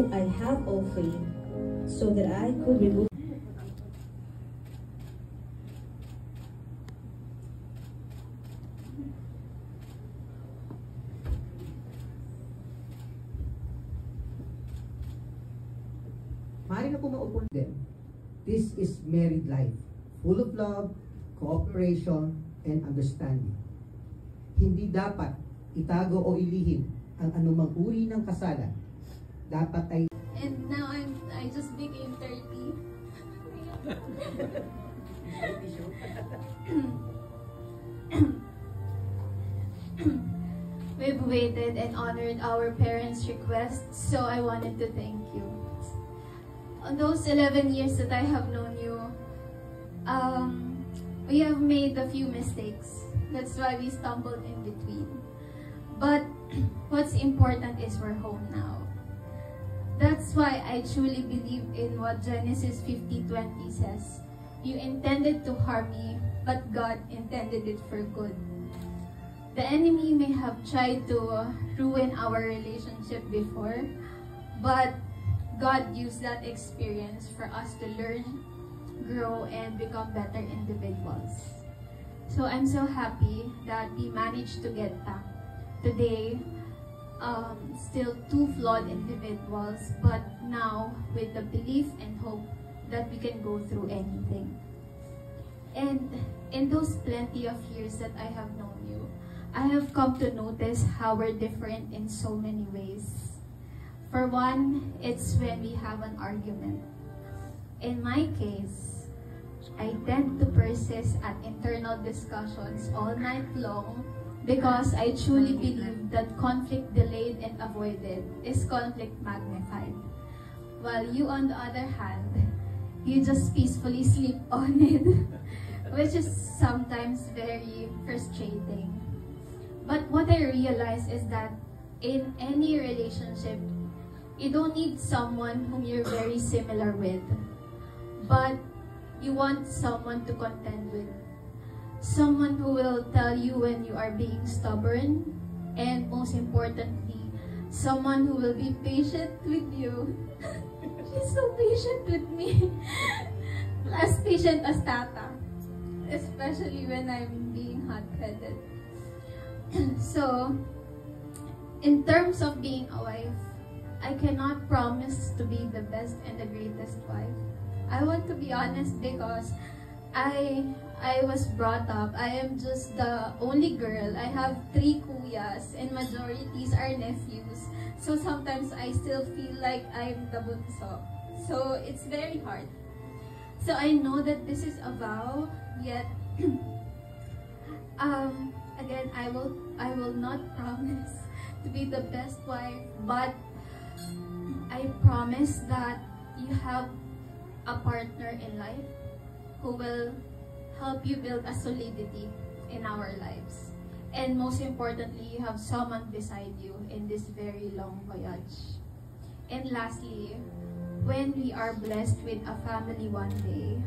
though I have all faith, so that I could remove Mari na po maupo din. This is married life, full of love, cooperation, and understanding. Hindi dapat itago o ilihim ang anumang uri ng kasalan. Dapat ay... And now I just became 30. We've waited and honored our parents' requests, so I wanted to thank you. On those 11 years that I have known you, we have made a few mistakes. That's why we stumbled in between. But what's important is we're home now. That's why I truly believe in what Genesis 50:20 says. You intended to harm me, but God intended it for good. The enemy may have tried to ruin our relationship before, but God used that experience for us to learn, grow, and become better individuals. So I'm so happy that we managed to get back. Today, still two flawed individuals, but now with the belief and hope that we can go through anything. And in those plenty of years that I have known you, I have come to notice how we're different in so many ways. For one, it's when we have an argument. In my case, I tend to persist at internal discussions all night long because I truly believe that conflict delayed and avoided is conflict magnified. While you, on the other hand, you just peacefully sleep on it, which is sometimes very frustrating. But what I realize is that in any relationship, you don't need someone whom you're very similar with, but you want someone to contend with. Someone who will tell you when you are being stubborn, and most importantly, someone who will be patient with you. She's so patient with me. As patient as Tata, especially when I'm being hot-headed. So, in terms of being a wife, I cannot promise to be the best and the greatest wife. I want to be honest because I was brought up, I am just the only girl. I have 3 kuyas and majorities are nephews. So sometimes I still feel like I'm the bunso. So it's very hard. So I know that this is a vow, yet again, I will not promise to be the best wife, but I promise that you have a partner in life who will help you build a solidity in our lives. And most importantly, you have someone beside you in this very long voyage. And lastly, when we are blessed with a family one day,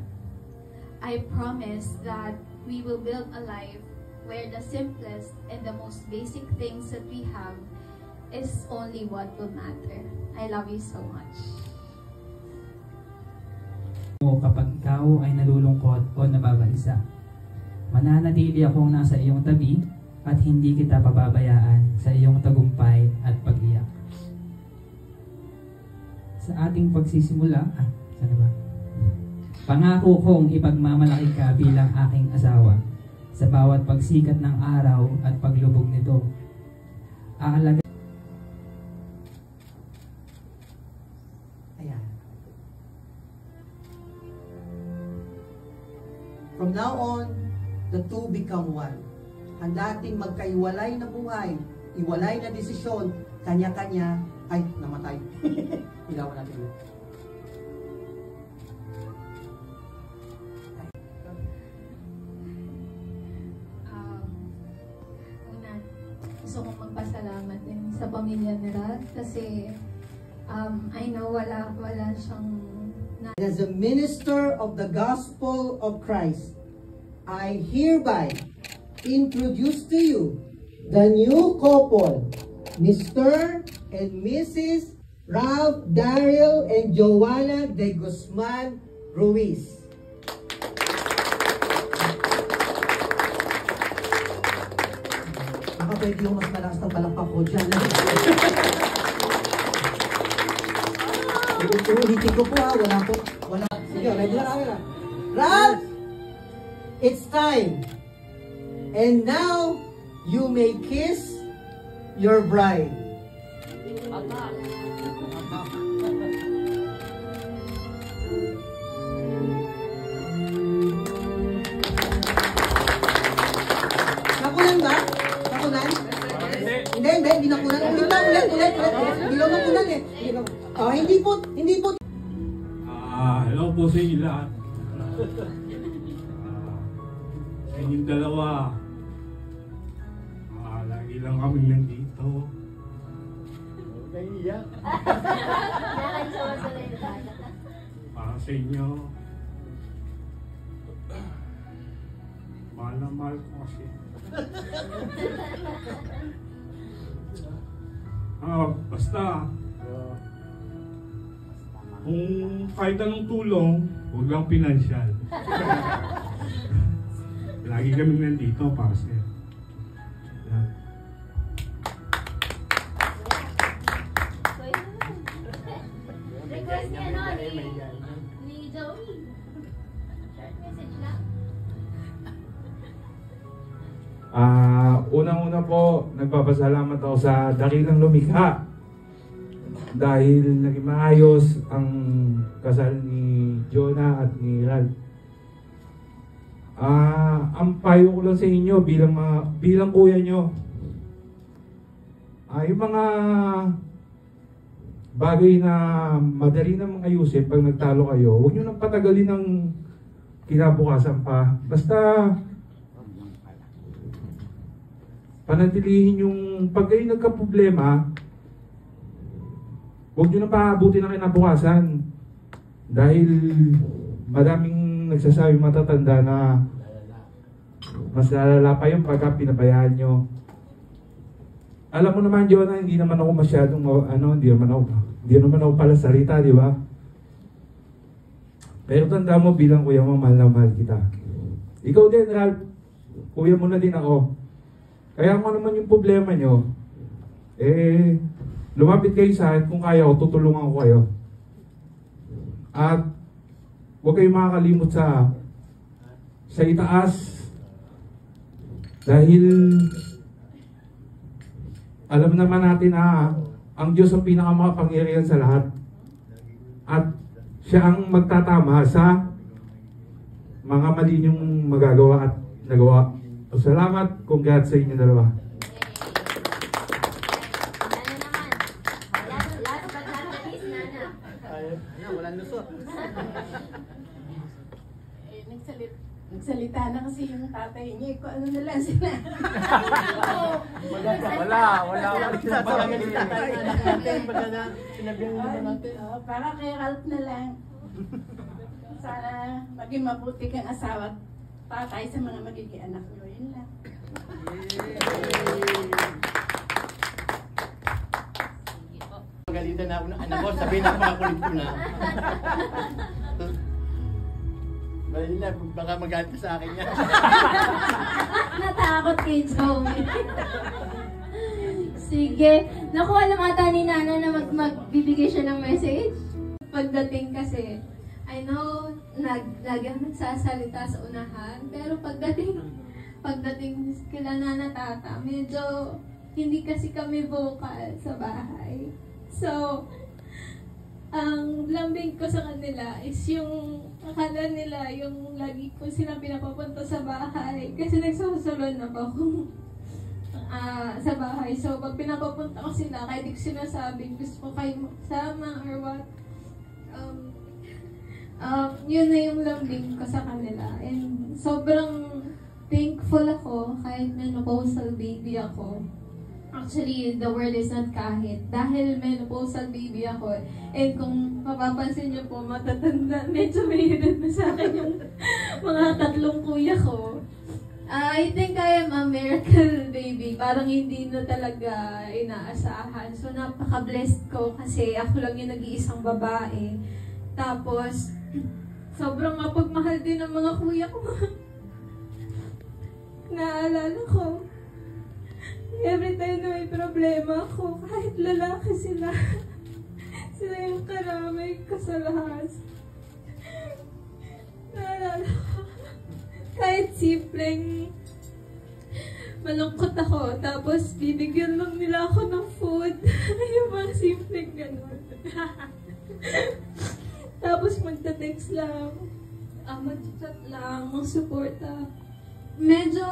I promise that we will build a life where the simplest and the most basic things that we have is only what will matter. I love you so much. Kapag ikaw ay nalulungkot o nababalisa, mananatili akong nasa iyong tabi at hindi kita pababayaan sa iyong tagumpay at pag-iyak. Sa ating pagsisimula, sana ba? Pangako kong ipagmamalaki ka bilang aking asawa sa bawat pagsikat ng araw at paglubog nito. Aalaga. From now on, the two become one. Ang dating magkaiwalay na buhay, iwalay na desisyon, kanya-kanya, ay, namatay. Ilawan natin ulit. Una, gusto kong magpasalamat din sa pamilya nila kasi I know wala siyang As a minister of the gospel of Christ, I hereby introduce to you the new couple, Mr. and Mrs. Ralph Daryl and Joanna de Guzman Ruiz. Baka pwede yung mas malakas ng palakpak ko dyan. Ulitin ko po ha, wala po. Wala. Sige, ready na kami na. Ralph, it's time. And now, you may kiss your bride. Nakunan ba? Nakunan? Hindi nakunan. Ulit. Hindi lang nakunan eh. Hindi po. Hello po sa inyo lahat. Sa inyong dalawa. Lagi lang kami nandito. Naiiyak. Para sa inyo. Mahal na mahal ko kasi. Basta. Kung kahit anong tulong, huwag lang pinansyal. Lagi kami nandito para sa'yo. Yan. Request niya ni Joey. Short message lang. Unang-una po, nagpapasalamat ako sa dakilang lumikha. Dahil naging maayos ang kasal ni Jonah at ni Ralph. Ang payo ko lang sa inyo bilang kuya nyo, yung mga bagay na madali namang ayusin pag nagtalo kayo, huwag nyo nang patagalin ng kinabukasan pa. Basta panatilihin yung pag kayo nagka-problema, huwag nyo na paabuti ng kinabukasan. Dahil maraming nagsasabing matatanda na mas lalala pa yung pagka pinabayaan nyo. Alam mo naman, Jonah, hindi naman ako masyadong, hindi naman ako pala salita, di ba? Pero tanda mo, bilang kuya mo, mahal na mahal kita. Ikaw din, Ralph. Kuya mo na din ako. Kaya kung naman yung problema nyo, lumapit kayo sa akin, kung kaya ko, tutulungan ko kayo. At huwag kayong makakalimot sa itaas. Dahil alam naman natin na ang Diyos ang pinakamakapangyarihan sa lahat. At siya ang magtatama sa mga mali niyong magagawa at nagawa. So, salamat, congrats sa inyo dalawa. Walang lusot. Nagsalita na kasi yung tatay niya, kung ano na lang sila. Para kay Ralph na lang. Sana maging mabuti kang asawa at tatay sa mga magiging anak nyo. Yun lang. Magalitan na ako na anak ko, sabihin na pakakulit ko na. Bali na, baka magalit ka sa akin yan. Natakot kay Joey. Sige. Naku, alam ata ni Nana na magbibigay siya ng message. Pagdating kasi, I know, lagi ang nagsasalita sa unahan. Pero pagdating kila Nana Tata, medyo hindi kasi kami vocal sa bahay. So, ang lambing ko sa kanila is yung akala nila yung lagi ko sila pinapapunta sa bahay kasi nagsusulod na ako sa bahay. So, pag pinapapunta ko sila, kahit di ko sinasabing gusto ko kayo magsama or what, yun na yung lambing ko sa kanila. And sobrang thankful ako kahit menopausal baby ako. Actually, the word is not kahit. Dahil menopausal baby ako. And kung mapapansin niyo po, matatanda, medyo may edad na sa akin yung mga tatlong kuya ko. I think I am a miracle baby. Parang hindi na talaga inaasahan. So, napaka-blessed ko kasi ako lang yung nag-iisang babae. Tapos, sobrang mapagmahal din ng mga kuya ko. Naalala ko, every time na may problema ako, kahit lalaki sila, sila yung karamay ko sa lahat. Naalala ko, kahit simpleng malungkot ako, tapos bibigyan lang nila ako ng food. Yung mga simpleng ganun. Tapos magta-text lang, mag-chat lang, mag-suporta. Medyo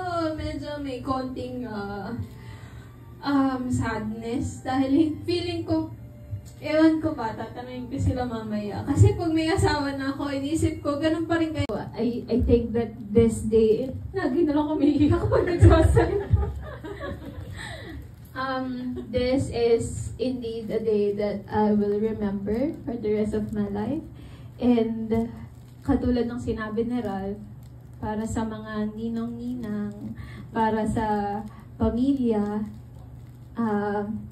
may konting sadness dahil feeling ko, ewan ko ba, tatanungin ko sila mamaya. Kasi pag may asawa na ako, inisip ko, ganun pa rin kayo. I think that this day, lagi na lang kumihiyak kapag nagsasalita. This is indeed a day that I will remember for the rest of my life. And katulad ng sinabi ni Ralph, para sa mga ninong-ninang, para sa pamilya,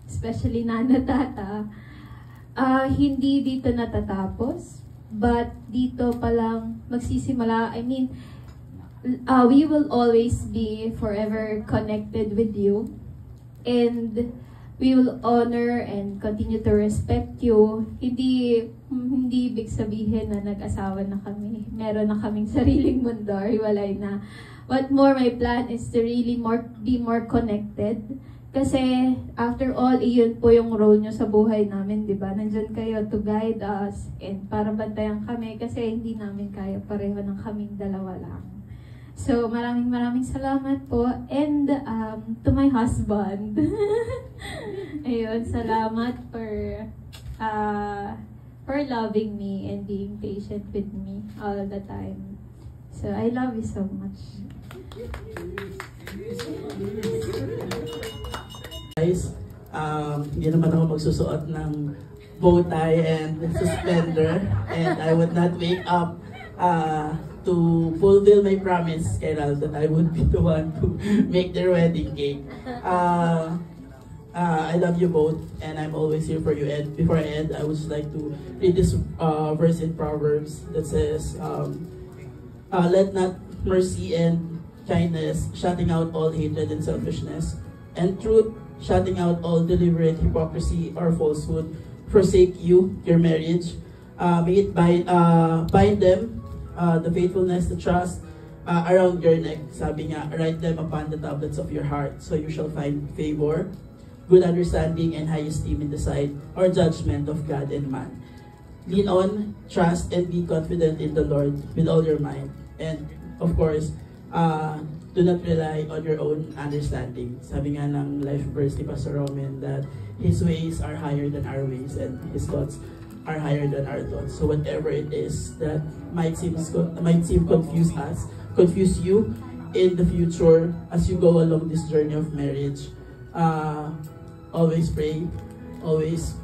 especially nana-tata, hindi dito natatapos, but dito palang magsisimula. I mean, we will always be forever connected with you, and we will honor and continue to respect you. Hindi ibig sabihin na nag-asawa na kami. Meron na kaming sariling mundo, hiwalay na. What more, my plan is to really be more connected. Kasi, after all, iyon po yung role nyo sa buhay namin, di ba? Nandyan kayo to guide us and para bantayan kami kasi hindi namin kaya pareho ng kaming dalawa lang. So, maraming salamat po. And to my husband. Ayun, salamat for loving me and being patient with me all the time. So, I love you so much. Guys, hindi naman ako magsusuot ng bow tie and suspender, and I would not wake up to fulfill my promise kay Ralph that I would be the one to make their wedding cake. I love you both, and I'm always here for you. And before I end, I would just like to read this verse in Proverbs that says, let not mercy and kindness, shutting out all hatred and selfishness, and truth, shutting out all deliberate hypocrisy or falsehood, forsake you, your marriage. May it bind them, the faithfulness, the trust, around your neck. Sabi nga, write them upon the tablets of your heart, so you shall find favor, good understanding, and high esteem in the sight or judgment of God and man. Lean on, trust, and be confident in the Lord with all your mind. And of course, do not rely on your own understanding. Sabi nga ng life verse ni Pastor Roman that His ways are higher than our ways and His thoughts are higher than our thoughts. So whatever it is that might seem confuse you in the future as you go along this journey of marriage, always pray, always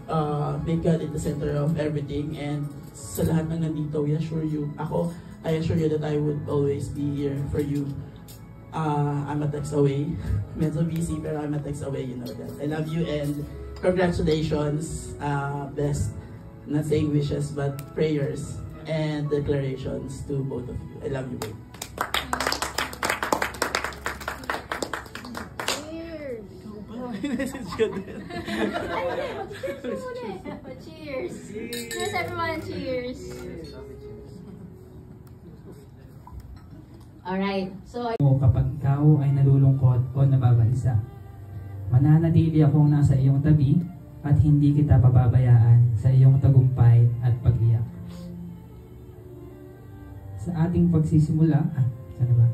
make God in the center of everything, and sa lahat ng nandito, I assure you that I would always be here for you. I'm a text away. Medyo busy, pero I'm a text away, you know that. I love you and congratulations. Best, not saying wishes, but prayers and declarations to both of you. I love you both. Cheers! Cheers everyone, cheers! Alright, so kapag ikaw ay nalulungkot o nababalisa, mananatili akong nasa iyong tabi at hindi kita pababayaan sa iyong tagumpay at pag-iyak. Sa ating pagsisimula, sana ba?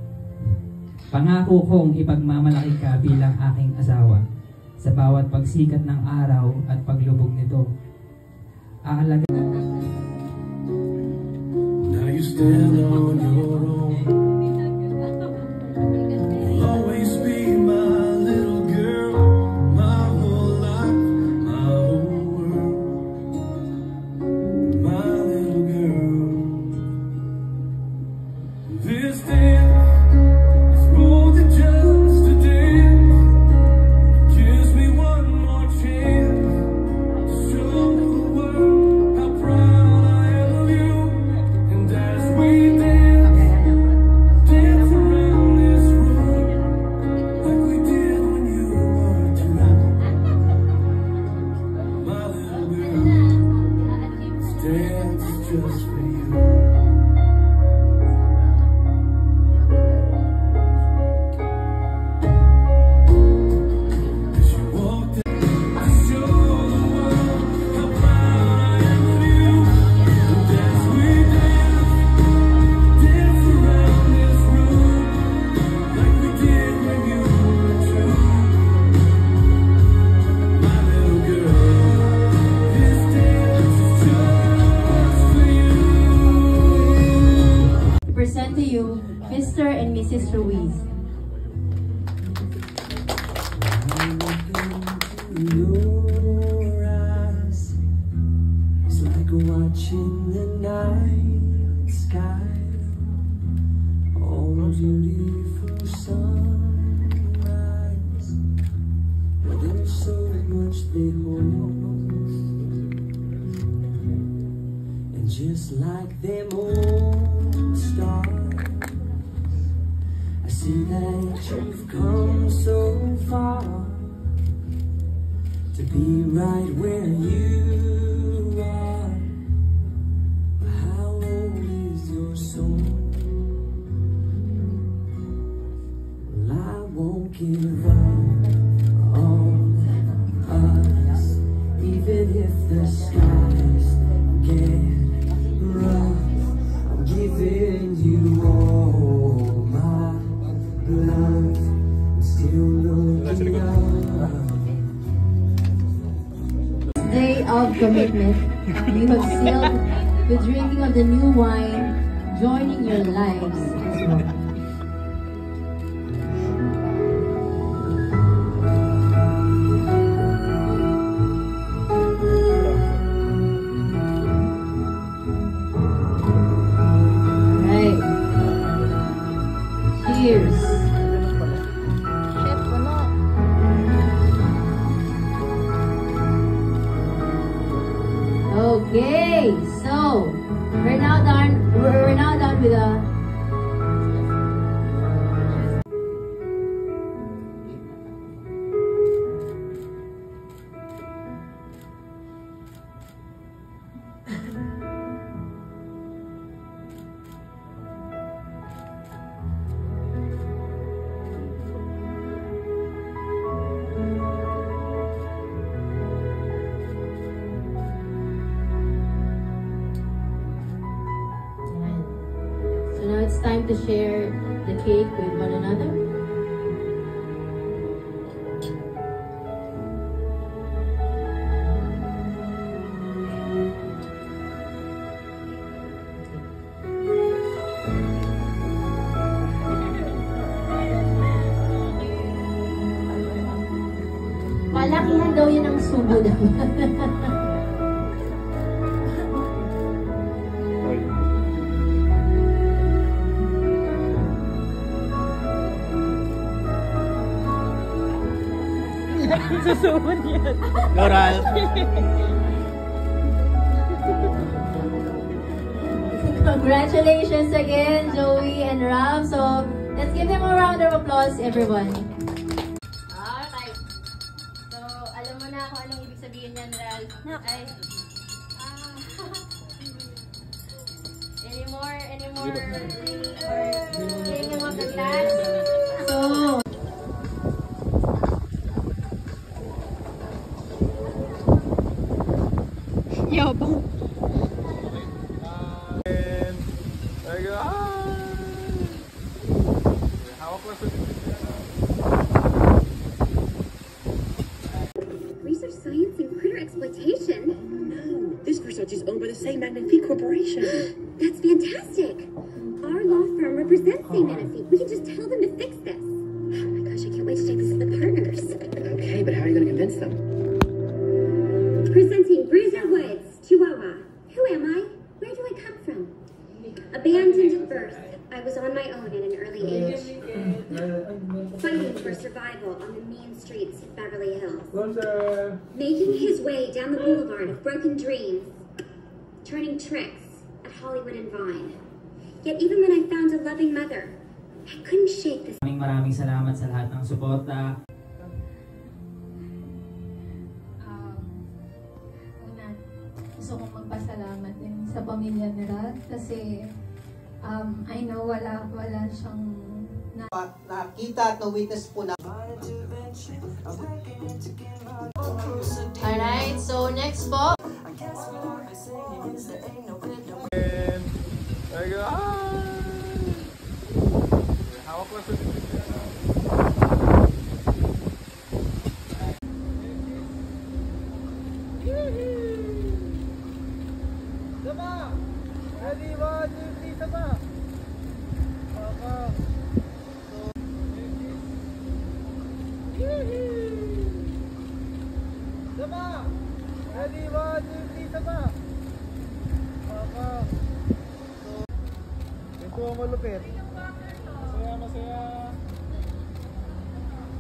Pangako kong ipagmamalaki ka bilang aking asawa sa bawat pagsikat ng araw at paglubog nito. Aalaga. Now you stand on your own. You'll always be my little girl, my whole life, my whole world, my little girl. This day is rolled you, Mr. and Mrs. Ruiz. Your eyes, it's like watching the night sky, all beautiful sunrise, but there's so much they hold, and just like them old stars, I see that you've come so far to be right where you are. How old is your soul? Well, I won't give up on us, even if the skies get rough. I'm giving you all my love. I'm still looking up. Day of commitment, you have sealed the drinking of the new wine, joining your lives as one. Right. Cheers. Okay, so we're now done with the So now it's time to share the cake with one another. Palakihan daw yun ang subo naman. Susuman yan. Laurel. Congratulations again, Joey and Ram. So, let's give them a round of applause, everyone. Alright. So, alam mo na kung anong ibig sabihin yan, Ral. Ay. Any more? Or taking of the glass? So, Yabang. Research science and critter exploitation? No, this Versace is owned by the Saint Magnifique Corporation. That's fantastic. Our law firm represents Saint Magnifique. We can just tell them to fix this. Oh my gosh, I can't wait to take this to the partners. Okay, but how are you going to convince them? Presenting Bruiser Woods, Chihuahua. Who am I? Where do I come from? Abandoned at birth, I was on my own at an early age. Fighting for survival on the mean streets of Beverly Hills. Making his way down the boulevard of broken dreams. Turning tricks at Hollywood and Vine. Yet even when I found a loving mother, I couldn't shake this. Maraming salamat sa lahat ng suporta. Gusto kong magpasalamat din sa pamilya nila kasi I know wala siyang Nakita at na-witness po na. alright, so next po. Ready, 1, 2, 3, saba! Ito malupit. Masaya, masaya.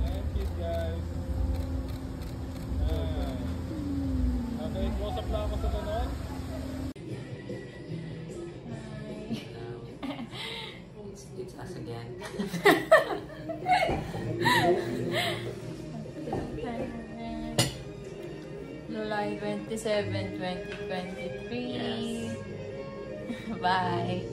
And cute guys. Nice. Okay, close up lang ako sa ganon. It's us again. July 27, 2023. Yes. Bye.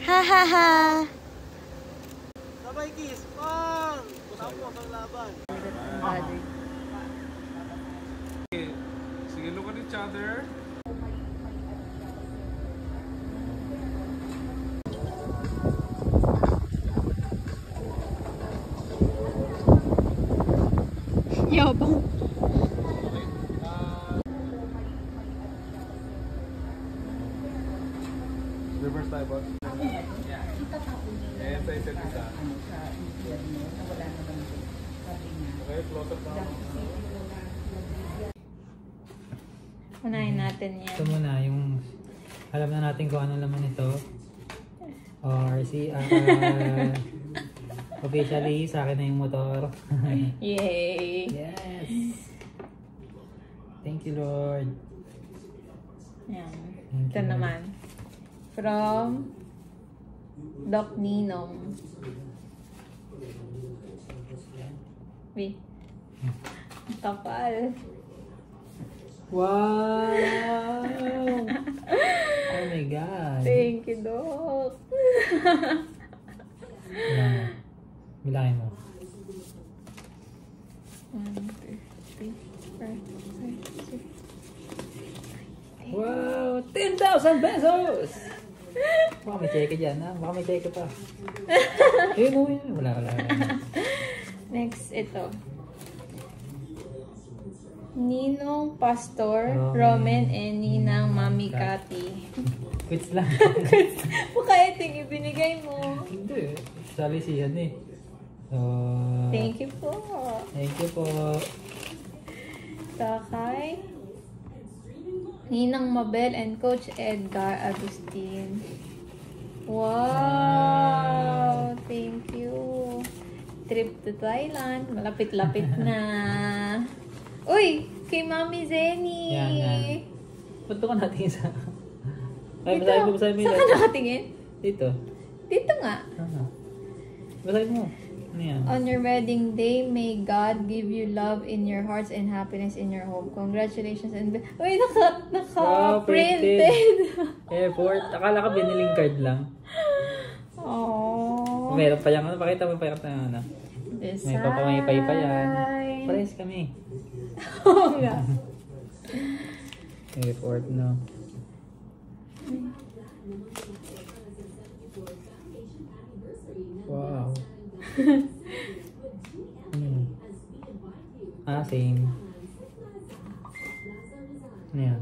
Hahaha! Sabay kiss! Pang! Tapos ang laban! Sige, look at each other. Yabang. Reverse tayo, boss. Ayan sa isa't isa. Okay, close up na. Unahin natin yan. Ito muna, yung alam na natin kung ano laman ito. Or officially, sa akin na yung motor. Yay! Yes! Thank you, Lord. Yan. Thank Ito you, naman. From Doc Ninong. Wait. Kapal. Wow! Oh my God! Thank you, Doc. Bilangin mo. 1, 2, 3, 4, 5, 6. Wow! 10,000 pesos! Baka may cheque dyan, ha? Baka may cheque pa. Ayun, oh, yun. Wala. Next, ito. Ninong Pastor, Romen, and Ninang Mami Cathy. Quits lang. Baka ito yung ibinigay mo. Hindi. Salisihan eh. So, Thank you po. Thank you po. Takay. Ninang Mabel and Coach Edgar Agustin. Wow! Thank you. Trip to Thailand. Malapit-lapit na. Uy! Kay Mami Zenny! Yan. Ba't ka natingin sa... Ay, Dito. basahin mo yun. Saan ka nakatingin? Dito. Dito nga. Basahin mo. Ano yan? On your wedding day, may God give you love in your hearts and happiness in your home. Congratulations and... Uy, naka-printed! Airport. Akala ka biniling card lang. Aww. Meron pa yan. Pakita mo pa yung ano. Design. May papamay pa yan. Pares kami. Oo nga. Airport, no? Wow. Same. Ano yan?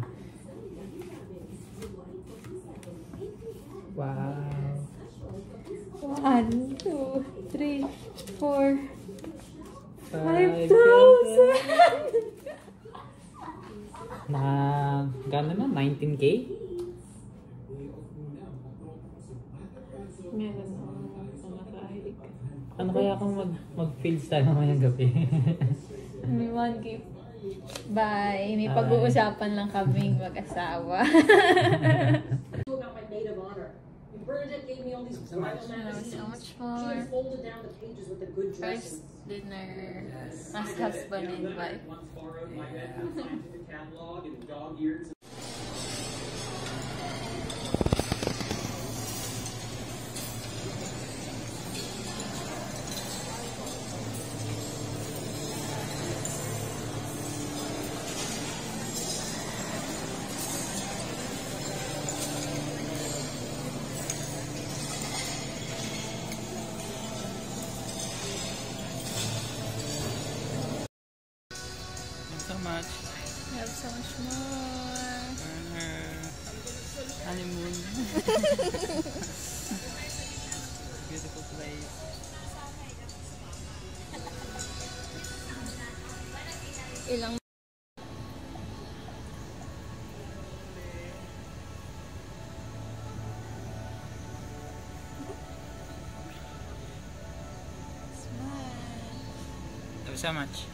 Wow. 1, 2, 3, 4, 5,000! Gano'n na? 19K? Meron na. Ano kaya kung mag-fields tayo mamayang gabi? May 1 gift. Bye. May pag-uusapan lang kaming mag-asawa. Bernadette gave me all these bridal magazines. So much more. She folded down the pages with the good dresses. First dinner as husband and wife. So much. We have so much more. Honeymoon. Beautiful place. Ilang So much.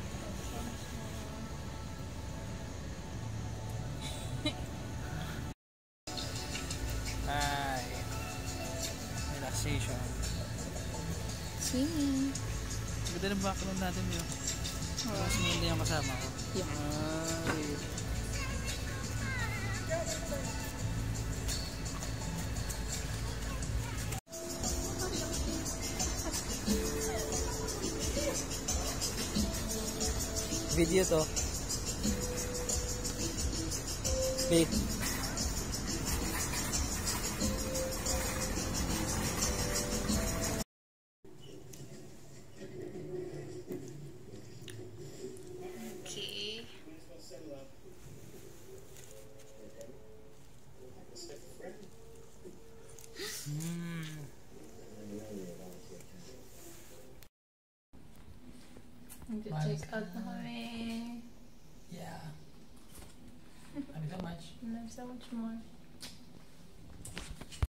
Relaxation. swimming. Ganda ng background natin yun. Mas hindi yung kasama ko. Yeah. Video to. Wait. Okay. Mag-check out na kami. Yeah. Thank you so much. So much more.